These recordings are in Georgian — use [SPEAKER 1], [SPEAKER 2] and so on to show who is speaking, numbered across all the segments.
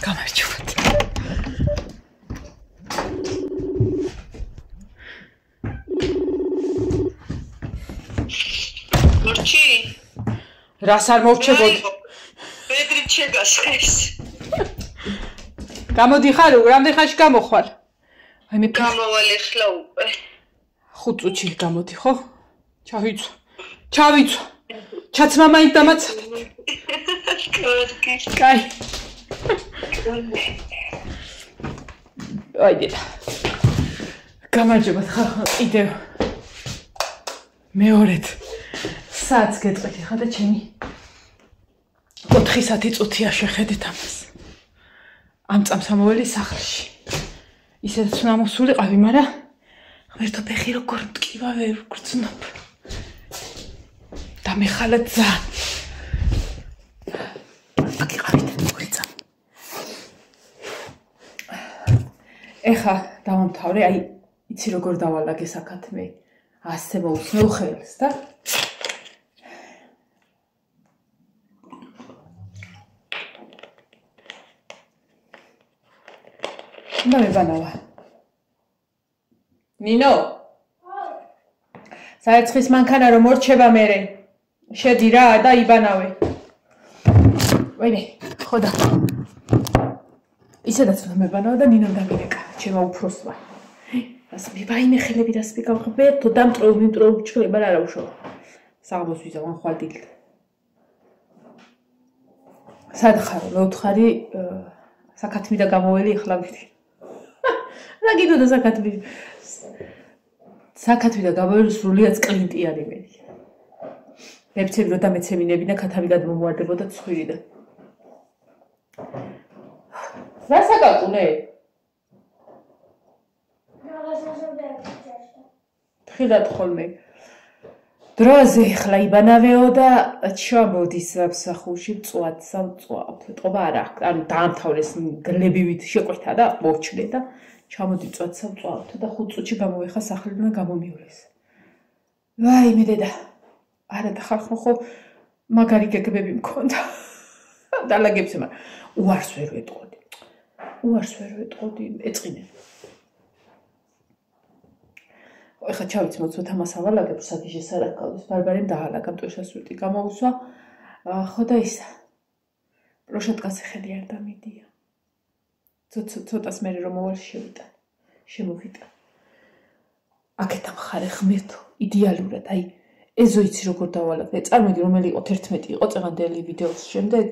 [SPEAKER 1] გამარჯობათ.
[SPEAKER 2] მორჩი?
[SPEAKER 1] რას არ მორჩებოდი?
[SPEAKER 2] ბედრით შეგასხეს.
[SPEAKER 1] გამოდიხარ, რამდენ ხანში გამოხვალ? აი მე
[SPEAKER 2] გამოვალ ახლა უკვე.
[SPEAKER 1] 5 წუთში გამოდი, ხო? ჩავიცვა. ჩაცმა მაინც დამაცად. კაი. აიდე. გამარჯობათ ხახა კიდევ. მეორედ. საათს გეტყვით ხა და ჩემი 4 წუთია შეხედეთ ამას. ამ წამს ამოველი სახლში. ისედაც უნდა მოსულიყავი, მაგრამ ღმერთო ფეხი როგორ მტკივა ვერ გრძნობ. და მე ხალად ძალიან. აკიყავით მოგეცა. ეხა დავამთავრე, აი იცი როგორ დავალაგე საკათმე. ასე მოусმევ ხელს და და მებანავა. ნინო. საერცხის მანქანა რომ მორჩება მერე. შედი რა და იბანავე. ვაიმე, ხოდა. ისედაც რომ მებანავა და ნინომ დამირეკა, ჩემო უფროსმა. ას მიბაიმე ხელები და სპიკავხბე, თუ დამტროუ ჩქლება რა უშო. საღამოს ვიზა ვანხვალდილ. სადხარო, მეუთხარი საკათმი და გამოველი ახლა ვიდი. რა გიდოდა საკათმი? საკათმი და გამოველი სრულიად კლინტი არის მე. მებცები რომ დამეცემინებინა ქათამი გადმომوارდებოდა ცხვირიდან. რა საკაკუნე? ხილად ხოლმე. დროზე ხლა იბანავეო და ჩამოდის საფსახურში მწვად სამწვავთ. ეტყობა არა, ანუ დაამთავრეს გლებივით შეყვეთა და მოჩნე და ჩამოდი მწვად სამწვავთ და 5 წუთში გამოვეხა სახლიდან გამომივლეს. ვაიმე დედა. არა და ხალხო ხო მაგარი გეგმები მქონდა. დალაგებს მაგრამ უარს ვერ ვეტყოდი. ეწყინე. ეხა ჩავიც მოცოთ ამას ავალაგებ სადიჟეს არ აკავდეს ბარბარემ დაალაგა მტვეშას ვიტი გამოუსვა ხო და ისა პროშატკას ხელი არ დამიდია ცოტას მერე რომ მოვალ შემოვიტან აკეთა მხარე ღმერთო იდეალურად აი ეზო იცი როგორ დავალაგე წარმოიდი რომელი იყო 11 იყო წეღანდელი ვიდეოს შემდეგ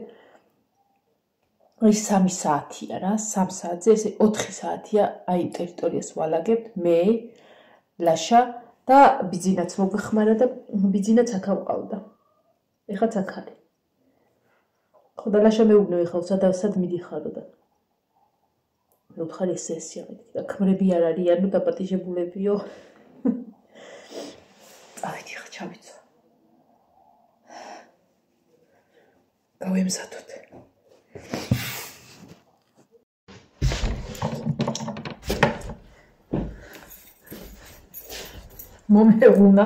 [SPEAKER 1] ის 3 საათია რა 3 საათზე ესე 4 საათია აი ტერიტორიას ვალაგებთ მე ლაშა და ბიძინაც მოგვეხმარა და ბიძინაც აკავყავდა. ეხაც აქ არის. ხო და ლაშა მეუბნევ ხავ სად მიდიხარო და მე ვთხარი ესეა და ქმრები არ არიანო დაპატიჟებულებიო. წავედი ხა ჩავიცვა. გავემზადოთ. მომეუნა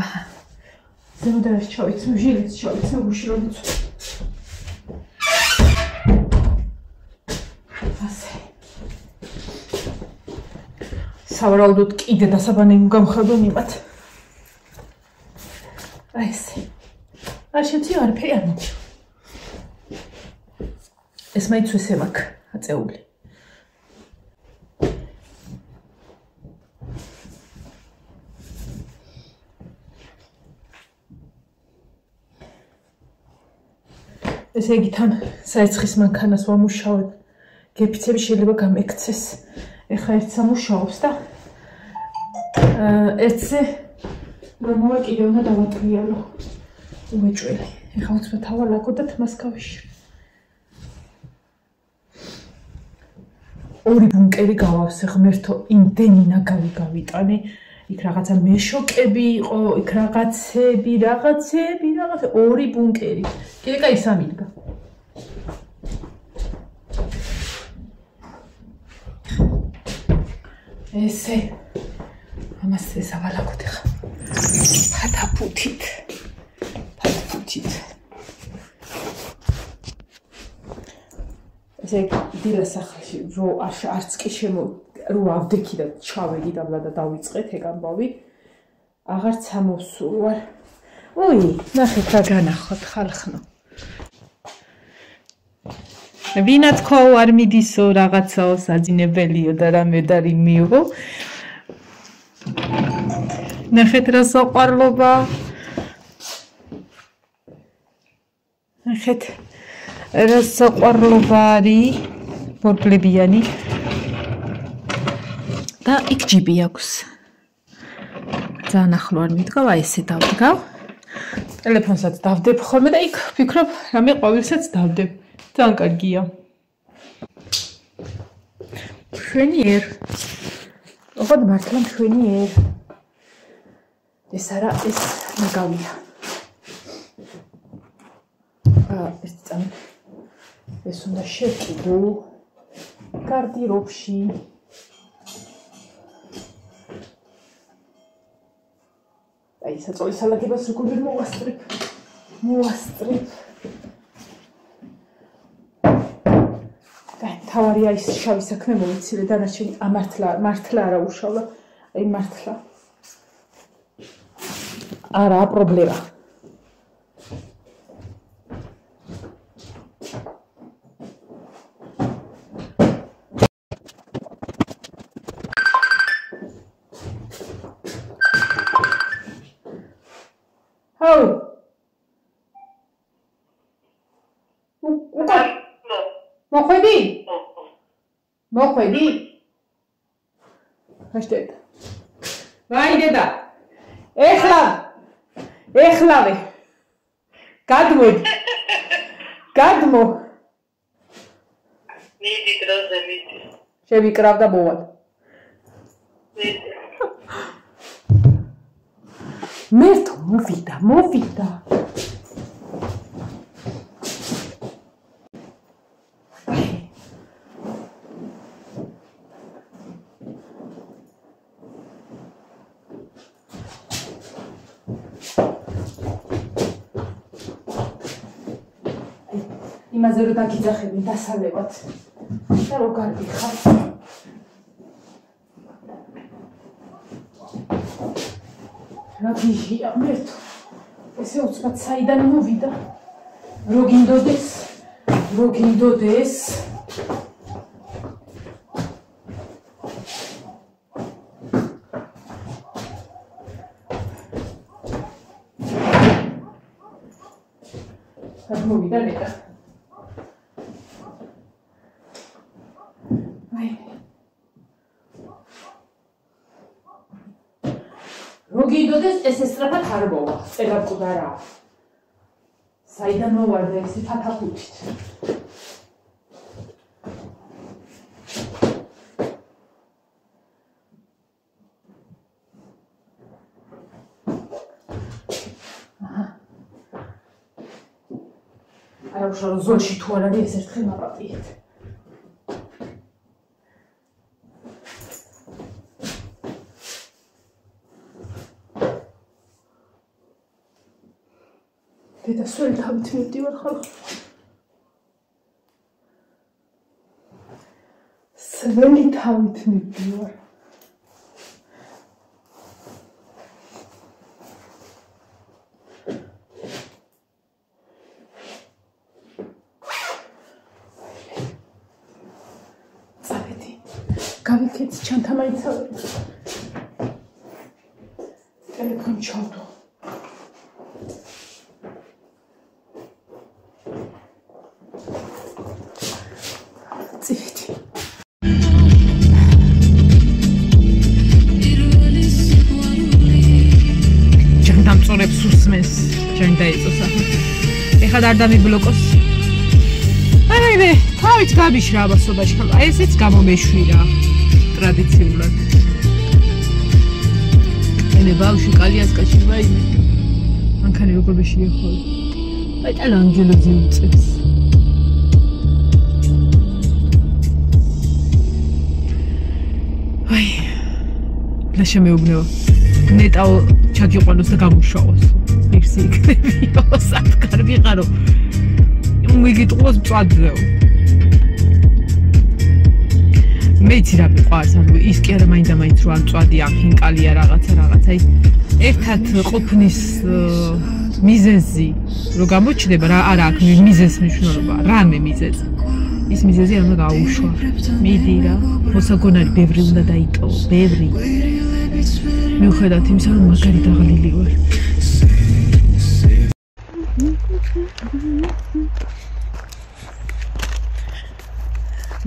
[SPEAKER 1] აჰა ზემოდარს ჩავიცმ ჟილიც ჩავიცმ უშროდიც ასე სავარაუდოდ კიდე დასაბანები გამხდო მიმათ აი ესე არ შეცი არაფერი არ მოდი ეს მაინც ესე მაქვს აწეული. ესე იგი თან საერცხის მანქანას ვამუშავებ. გეფიცები შეიძლება გამექცეს. ეხა ერთ სამუშაობს და ერთზე რომ მოვა კიდე უნდა დავატრიალო. უმეჭველი. ეხა უცბად ავალაგო და თმას გავიშვი. ორი ბუნკერი გავავსე ღმერთო იმდენი ნაგავი გავიტანე იქ რაღაცა მეშოკები იყო იქ რაღაცები ორი ბუნკერი კიდე კაი სამიდგა ესე ამას ეს ავალაგოთ ხა ფათაფუთით. ესე დილა სახლში რო არც კი რო ავდექი და ჩავედი და დავიწყეთ ეგ ამბავი. აღარც ამოსულ ვარ. ოი, ნახეთ რა განახოთ ხალხნო. ვინაც ხო არ მიდისო რაღაცაო საძინებელიო და რამე და რიმიო. ნახეთ რა საყვარლობა. ნახეთ რა საყვარლობა არის ბორბლებიანი. და იქ ჯიბი აქვს. ძალიან ახლო არ მიდგავ, აი ესე დავდგავ. ტელეფონსაც დავდებ ხოლმე და იქ ვფიქრობ, რამე ყვავილსაც დავდებ. ძალიან კარგია. მშვენიერ. ოღონდ მართლა მშვენიერ. ეს არა, ეს ნაგავია. ეს წამი. ეს უნდა შევკიდო გარდირობში. აი, საწოლის სალაგებას როგორ მოვასწრებ. თავარია ის შავი საქმე მოვიცილე და ნაჩვენი მართლა არა უშავლა. აი მართლა. არა პრობლემა. მოხვედი? ხაშტეთ. ვაი დედა. ეხლავე. გადმოდი. მიდი დროზე მიდი. შევიკრავ და მოვალ. მერტო მოვიდა. იმაზე რომ დაგიძახები დასალევად და რო კარგი ხარ. რა გიჟია მერტო. ესე უცბად საიდან მოვიდა. რო გინდოდეს. მოვიდა ნეტა. გიდოდეს ეს ესტრაფად არ მოვა, წერაკუდა რა. საიდან მოვარდა ესე ფათაფუთით. არა უშუალო ზოლში თუ არ არის ეს ერთხელ მაპატიეთ. და სველი თავით მივდივარ ხალხო. სველი თავით მივდივარ. წავედი. გავიქეთ ჩანთამაიცავე. ტელეფონი ჩავდო. სუსმენს ჩვენ დაიწოსა. ეხლა არ დამიბლოკოს. არა, თავით გაბიშრა აბასობაში. აი ესეც გამომეშვირა ტრადიციულად. ელე ბავშვი კალიას კაჩიბა იმე. მანქანი როგორ ბეშია ხოლმე. აი და ანგელოძი უწევს. აი. და შემეუბნება. ნეტაო ჩაგიყვანოს და გამუშაოს. ირსი იქნებიო, სათქარ ვიყარო. მიგიტყუოს მწვაძეო. მეც რა მიყვარს, ანუ ის კი არა მაინდა-მაინც რო ან მწვადი ან ხინკალია რაღაცა, ერთად ყოფნის მიზეზი რო გამოჩნდება, რა არა აქვს მიზეზის მნიშვნელობა, რამე მიზეზი. ის მიზეზი არ უნდა გაუშვა. მიდი რა, მოსაგონარი ბევრი უნდა დაიტოვო, ბევრი. მიუხედავად იმისა, რომ მაგარი დაღლილი ვარ.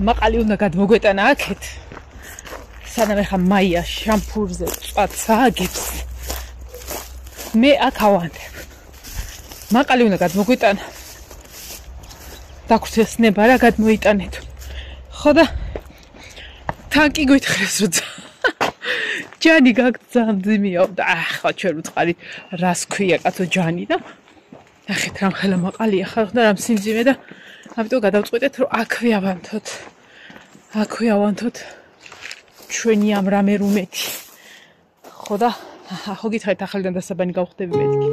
[SPEAKER 1] მაყალი უნდა გადმოგვეტანა აქეთ. სანამ ეხა მაია შამპურზე წვათს ააგებს. მე აქ ავანდებ. მაყალი უნდა გადმოგვეტანა. დაგვრცესნება რა გადმოიტანეთ. ხო და თანკი გვითხრეს რო ჯანი გაგძამძიმიო და ახლა ჩვენ ვუწყარით რას ქვია კაცო ჯანი და ნახეთ რამ ხელა მაყალია ხარ და რამ სიმძიმე და ამიტომ გადავწყვეტეთ რომ აქვე ავანთოთ ჩვენი ამ რამე რუმეთი ხო და ხო გითხარით ახალიდან დასაბანი გავხდები მეთქი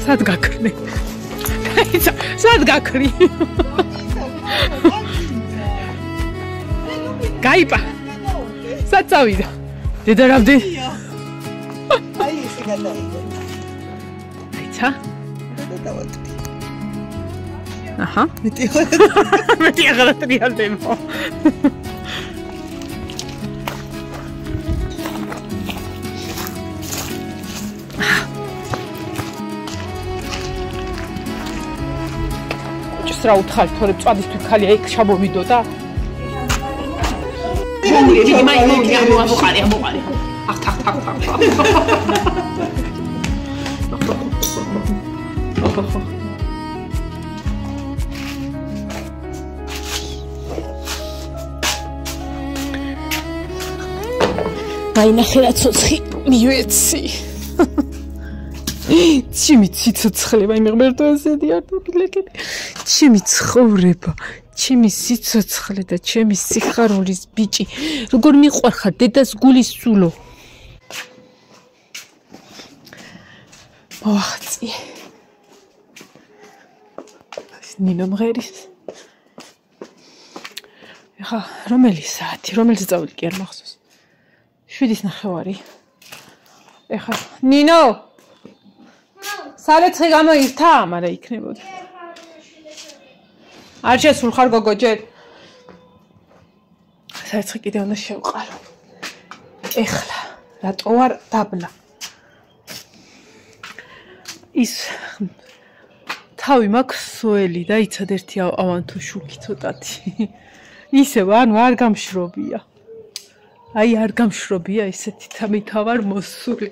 [SPEAKER 1] სად გაქრნე? სად გაქრი? გაიპა. სად წავიდა? დედა რამდენი?
[SPEAKER 3] აი ესე გადავიდა.
[SPEAKER 1] აიცა?
[SPEAKER 3] გადავატრი.
[SPEAKER 1] აჰა. მეტი აღარ ტრიალდებო. რა უთხარ თორე წვადისთვის ხალია იქ ჩამოვიდო და მოყარი ახ ნახე რა ცოცხი მივეცი ჩემი ციცოცხლე მე ღმერთო ესეთი არ დაგილეკები ჩემი ცხოვრება ჩემი სიცოცხლე და ჩემი სიხარულის ბიჭი როგორ მიყვარხარ დედას გულის სულო მოახწი ნინო მღერის ეხა რომელი საათი რომელი წავიდი კი არ მახსოვს 7:09 ეხა ნინო სარეცხი გამოირთა, მაგრამ იქნებოდა. არ შესულ ხარ გოგო ჯერ. სარეცხი კიდე უნდა შევყარო. ეხლა რატო არ დაბლა? ის თავი მაქვს სველი და იცად ერთი ავანთო შუქი ცოტათი. ისევ ანუ არ გამშრობია. აი არ გამშრობია ესეთი თავარ მოსული.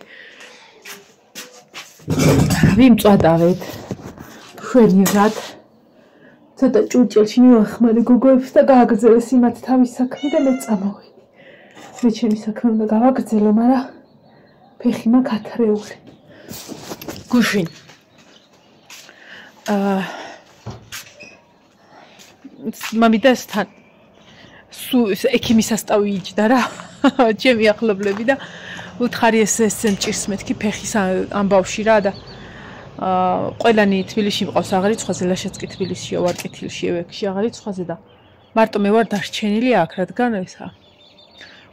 [SPEAKER 1] ვიმწვადავეთ ხვერნივრად ცოტა ჭურჭელში მივახმარე გოგოებს და გააგრძელეს იმათ თავის საქმე და მე წამოვედი მე ჩემი საქმე უნდა გავაგრძელო მაგრამ ფეხი მაქვს ათრეული გუშინ მამიდასთან ექიმის ასტავი იჯდა რა ჩემი ახლობლები და უთხარი ეს ჭირს მეთქი ფეხის ამბავში რა და ყველანი თბილისში მყავს აღარი ცხვაზე ლაშაც კი თბილისშია ვარ კითილში ევექში აღარი ცხვაზე და მარტო მე ვარ დარჩენილი აქ რადგან ესა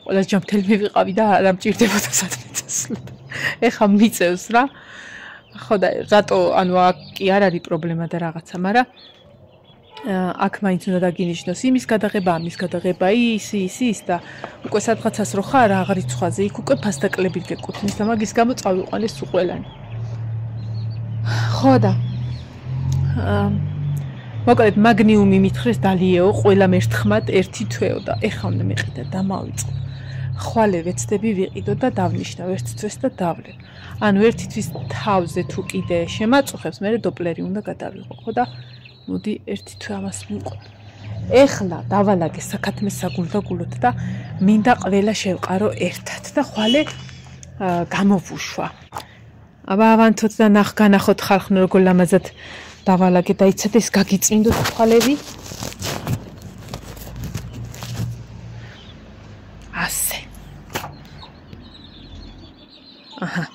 [SPEAKER 1] ყველა ჯამთელი მივიყავი და არ მჭირდებოდა სადმე წასვლით ეხა მიწევს რა ხო და რატო ანუ აქ კი არ არის პრობლემა და რაღაცა მაგრამ აქ მაინც უნდა დაგინიშნოს იმის გადაღება, ამის გადაღება, ის და უკვე სადღაცას რო ხარ აღარი ცხვაზე, იქ უკვე ფასდაკლებით გეკუთვნის და მაგის გამო წავიყვანეს უყველანი. ხო და მოკლედ მაგნიუმი მითხრეს დალიეო, ყველა მერთხმად ერთი თვეო და ეხა უნდა მეყიდა და მავიწყო. ხვალე ვეცდები ვიყიდო და დავნიშნავ ერთ თვეს და დავლევ. ანუ ერთი თვის თავზე თუ კიდე შემაწუხებს, მე დოპლერი უნდა გადავიღო, ხო და მოდი ერთი თვე ამას მივყვე. ეხლა დავალაგე საქათმეს საგულდაგულოდ და მინდა ყველა შევყარო ერთად და ხვალე გამოვუშვა. აბა ავანთოთ და განახოთ ხალხნო როგორ ლამაზად დავალაგე და იცით ეს გაგიწმინდოთ ხვალები. ასე. აჰა.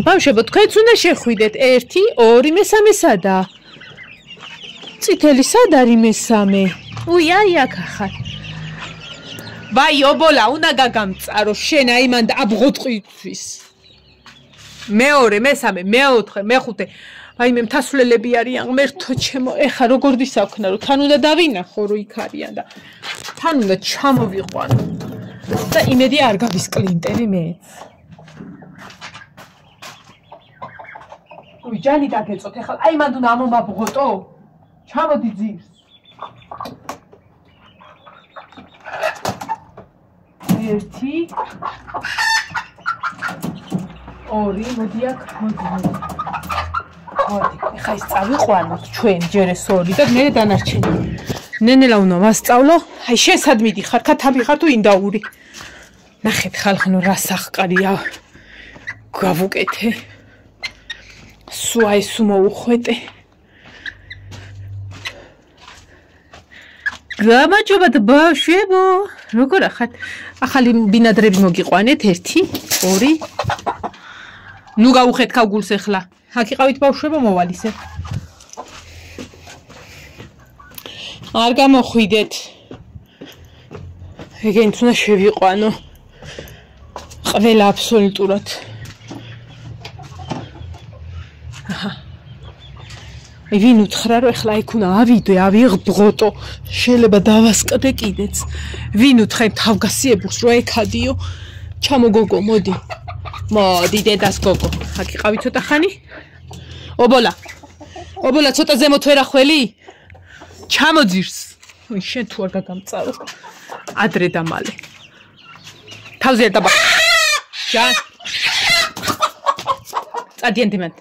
[SPEAKER 1] ბავშვებო, თქვენც უნდა შეხვიდეთ 1, 2, მე-3 სადა? წითელი სად არის მე-3? უი, აი აქ ახალ. ვაი, ობოლა, უნდა გაგამწარო, შენ აი მან აბღოტყითვის. მეორე, მე-3, მე-4, მე-5. აი მე მთასვლელები არიან, ღმერთო ჩემო, ეხა როგორ ვისაქვნა, რომ თან უნდა დავინახო, რომ იქ არიან და თან უნდა ჩამოვიყვანო. და იმედი არ გავის კლინტერი მეც. უი, ჯანი დაგეწოთ, ეხლა აი მანდ უნდა ამომაბღოტო. ჩამოდი ძირს. 1 2 მოდი აქ, მოდი. მოდი, ეხლა ის წავიყვანოთ ჩვენ ჯერ ეს 2 და მე დანარჩენი. ნენელა უნდა მასწავლო. აი შენ სად მიდიხარ? ქათამი ხარ თუ ინდაური? ნახეთ ხალხნო რა სახყარია. გავუკეთე. სუაი მოუხვეტე. გამარჯობა ბავშვებო. როგორ ახალ ახალი ბინადრები მოგიყვანეთ 1 2 ნუ გაუხეთქავ გულს ახლა. აქ იყავით ბავშვებო მოვალ ისე. არ გამოხვიდეთ. ეგენც უნდა შევიყვანო. ყველა აბსოლუტურად. ვინ უთხრა რომ ახლა იქ უნდა ავიდე, ავიღბღოტო, შეიძლება დავასკდე კიდეც. ვინ უთხრა თავგასიებულს რომ ეკადიო? ჩამო გოგო, მოდი. მოდი დედას გოგო. აქ იყავი ცოტა ხანი? ობოლა. ობოლა ცოტა ზემოთ ვერ ახველი? ჩამოძირს. შენ თუ არ გაგამწარო. ადრე და მალე. თავზე არ დაბა. ჯან. წადიან დიმან.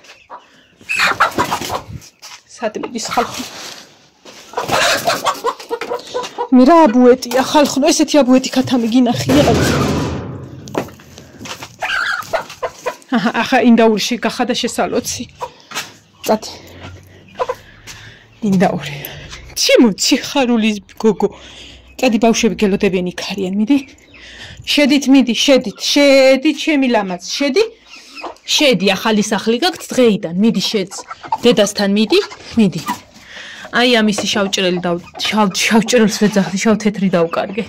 [SPEAKER 1] სატმიდის ხალხო. მე რა აბუეტია ხალხო, ესეთი აბუეტი ქათამი გინახია. ახლა ინდაურში გახადა შესალოცი. წადი. ინდაური. ჩიმოჩი ხარულის გოგო. წადი ბავშვები გელოდებიან იქ არიან, მიდი. შედით მიდი, შედით, შედით ჩემი ლამაც, შედი. შედი ახალი სახლი გაქვთ დღეიდან, მიდი შედს. დედასთან მიდი, მიდი. აი ამისი შავჭრელი და შავჭრელს ვეძახდი, შავთეთრი დავკარგე.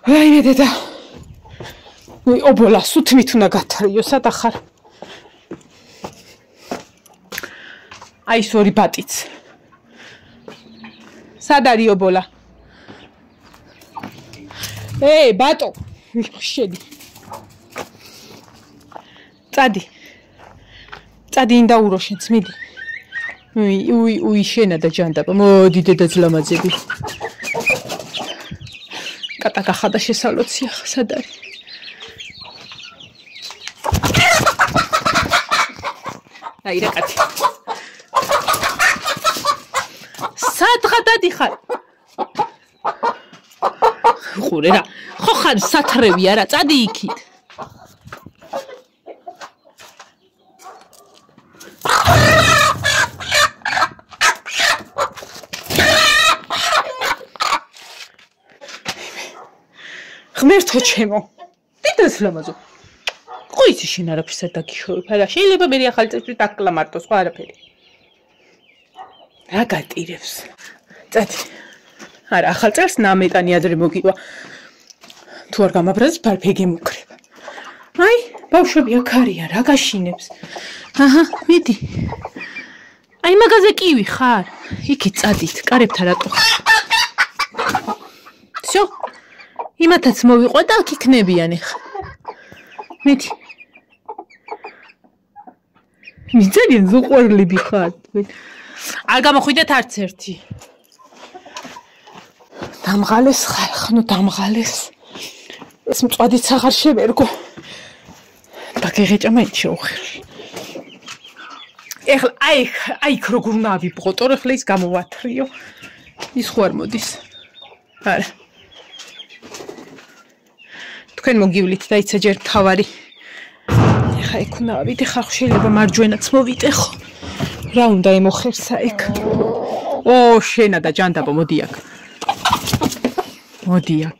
[SPEAKER 1] აი მე დედა. ობოლა სუთმით უნდა გათრიო, სად ახარ? აი ეს ორი ბატიც. სად არის ობოლა? ბატო, შედი. წადი. წადი ინდაურო შენც, მიდი. უი შენა და ჯანდაბა, მოდი დედა ძლამაძები. კატა გახადა შესალოცი ახლა, სად არის? აი რა კაცი. სადღა დადიხარ? ხურე რა. ხო ხარ სათრევი არა, წადი იქით. ღმერთო ჩემო. დიდას ლამაზო. ხო იცი შენ არაფერს არ დაგიშოვებ, არა შეიძლება მე ახალი წელი დაკლა მარტო, სხვა არაფერი. რა გატირებს? წადი. არა, ახალ წელს ნამეტანი ადრე მოგივა. თუ არ გამაბრაზებს, ბარფეგი მოკრება. აი, ბავშვები აქ არიან, რა გაშინებს? აჰა, მიდი. აი, მაგაზე კივი ხარ? იქით წადით, კარებთან რატო ხარ? всё. იმათაც მოვიყვა და აქ იქნებიან ახლა. მიდი. მიზძალიან ზუყვარლები ხართ. არ გამოხვიდეთ არც ერთი. დამღალეს ხალხნო, დამღალეს. ეს მწვადიც აღარ შევერგო. დაგეღეჭა მაინც შეუხერში. ეხლა აი როგორ უნდა ავიბღოტო, ეხლა ის გამოვათრიო. ის ხო არ მოდის. არა. თქვენ მოგივლით და იცი ჯერ თავარი. ეხლა იქ უნდა ავიდე, ხალხ შეიძლება მარჯვენაც მოვიტეხო. რა უნდა ემოხერსა იქ? ო, შენა და ჯანდაბა, მოდი აქ. მოდი აქ.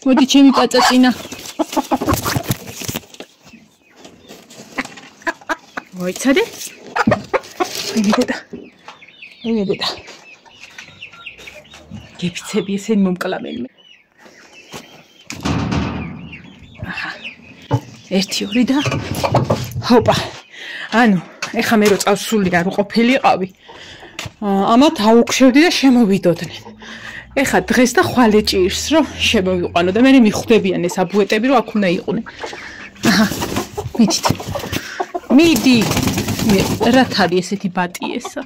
[SPEAKER 1] მოდი ჩემი პაწაწინა. მოიცადე? მე დედა. გიფიცები ესენი მომკლამენ მე. აჰა. 1 2 და ჰოპა. ანუ, ეხა მე რო წავსული არ უყოფილიყავი. ამათ აუქშევდი და შემოვიდოდნენ. ეხა დღეს და ხვალე ჭირს, რომ შემოვიყვანო და მე მიხვდებიან ეს აბუეტები, რომ აქ უნდა იყვნენ. აჰა. მიდით. მიდი. რათ არის ესეთი ბატი ესა?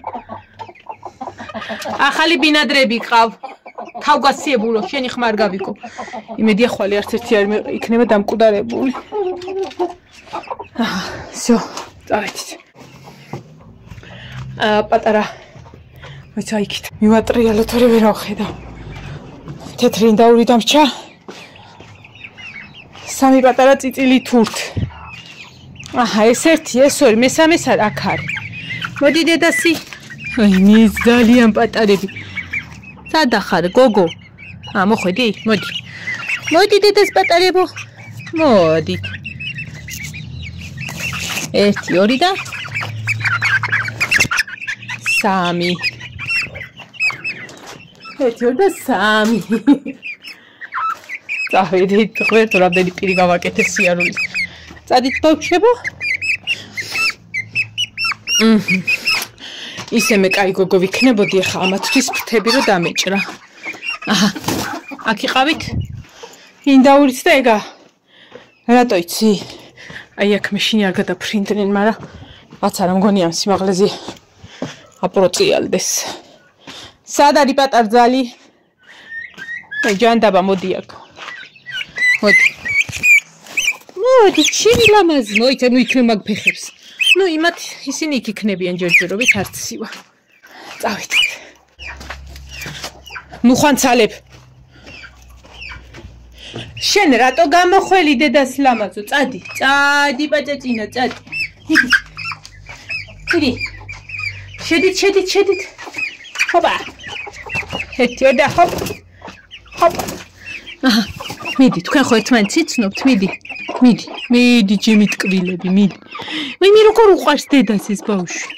[SPEAKER 1] ახალი ბინადრები ყავ. თავგასიებულო, შენი ხმა არ გავიკო. იმედია ხვალე არც ერთი არ იქნება დამკვდარებული. всё, წავედით. პატარა მოიცა იქით. მივატრიალო თორე ვერ ავხედა. თეთრი ინდაური დამრჩა. 3 პატარა წიწილი თურთ. აჰა, ეს 1, ეს 2, მესამეს აქ არის. მოდი დედასი. აი, მის ძალიან პატარები. სად ახარ, გოგო? მოხვედი? მოდი. მოდი დედას პატარებო. მოდით. 1 2 და 3. 1 2 და 3. წავედით, ხვერთ რამდენი პირი გავაკეთე სიარულის. წადით ბავშვებო. ისე მე კაი გოგო ვიქნებოდი ახლა ამათთვის ფრთები რო დამეჭრა. აჰა. აქ იყავით? ინდაურიც და ეგა. რატო იცი? აი აქ მეშინი არ გადაფრინდნენ, მაგრამ რაც არა მგონი ამ სიმაღლეზე აპროწიალდეს. სად არის პატარძალი? აი ჯანდაბა მოდი აქ. მოდი. მოდი, შენი ლამაზი, მოიცა ნუ იქნებ მაგ ფეხებს. ნუ იმათ ისინი იქ იქნებიან ჯერჯერობით არც სივა. წავით. ნუ ხანცალებ. შენ რატო გამოხველი დედას ლამაზო? წადი, წადი პაჭაჭინა, წადი. იდი. შედით. ჰოპა. ერთი და ჰოპ. ჰოპ. აჰა. მიდი, თქვენ ხო ერთმანეთს იცნობთ, მიდი. მიდი ჯემი ტკბილები, მიდი. მე როგორ უყვარს დედას ეს ბავშვი?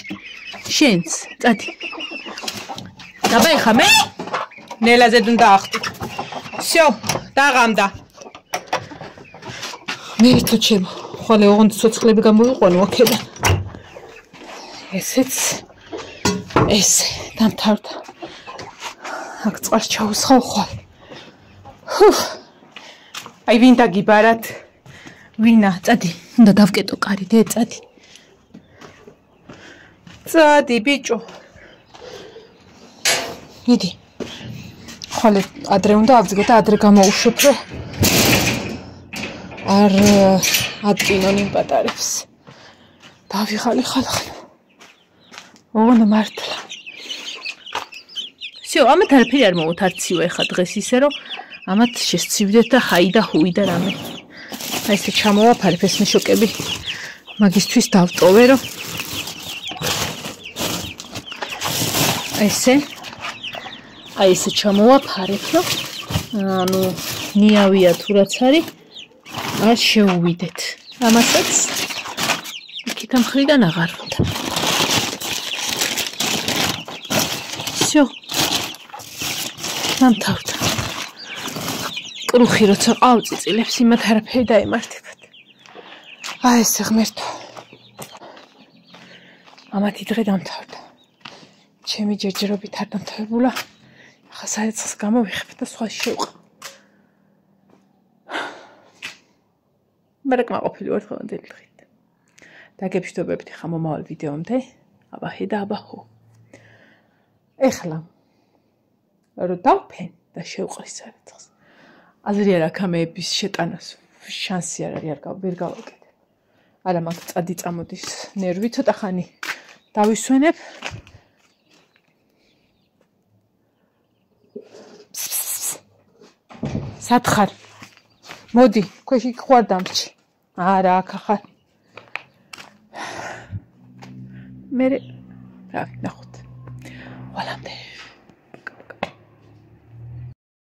[SPEAKER 1] შენც, წადი. დაბაი ხამე? ნელაზე უნდა ახტით. всё, დაღამდა. მე თო ჩემ, ხოლე ოღონდ ცოცხლები გამოიყვანო აქედან. ესეც ესე დამთავრდა. აქ წყარს ჩაუსხავ ხვალ. აი ვინ დაგიბარათ? ვინა, წადი, უნდა დავკეტო კარი, დე, წადი. წადი, ბიჭო. მიდი. ხოლე ადრე უნდა ავძგე და ადრე გამოუშვებ, რომ არ ატკინონ იმ პატარებს. დავიღალი ხალხი. ოღონდ მართლა. всё, ამათ არაფერი არ მოუთარცივა ეხა დღეს ისე რომ ამათ შესცივდეთ და ჰაი და ჰუი და რამე. აი ესე ჩამოვაფარებ ეს მეშოკები. მაგისთვის დავტოვე რომ აი ესე ჩამოვაფარებ რომ ანუ ნიავია თუ რაც არის არ შეუვიდეთ. ამასაც იქით ამ ხრიდან აღარ უნდა. всё. დამთავრდა. კრუხი როცა ყავწიწილებს იმათ არაფერი დაემართებათ. აი ესე ღმერთო. ამათი დღე დამთავრდა. ჩემი ჯერჯერობით არ დამთავრებულა. ახლა საერთოდ გამოვიხებ და სხვა შევყ. მე რეკმაყოფილი ვარ დღევანდელი დღით. დაგებშდობებით ხა მომავალ ვიდეომდე. აბაჰე და აბაჰო. ეხლა რო დავფენ და შევყრი საერთოდ. აზრი არ აქვს ამების შეტანას. შანსი არ არის, ვერ გავაკეთებ. არა მაგ წადი წამოდის ნერვი ცოტა ხანი დავისვენებ. სათხარ. მოდი, ქვეში ხوار დამრჩი. არა, აქ ახარ. მე რა ნახოთ. ყველამდე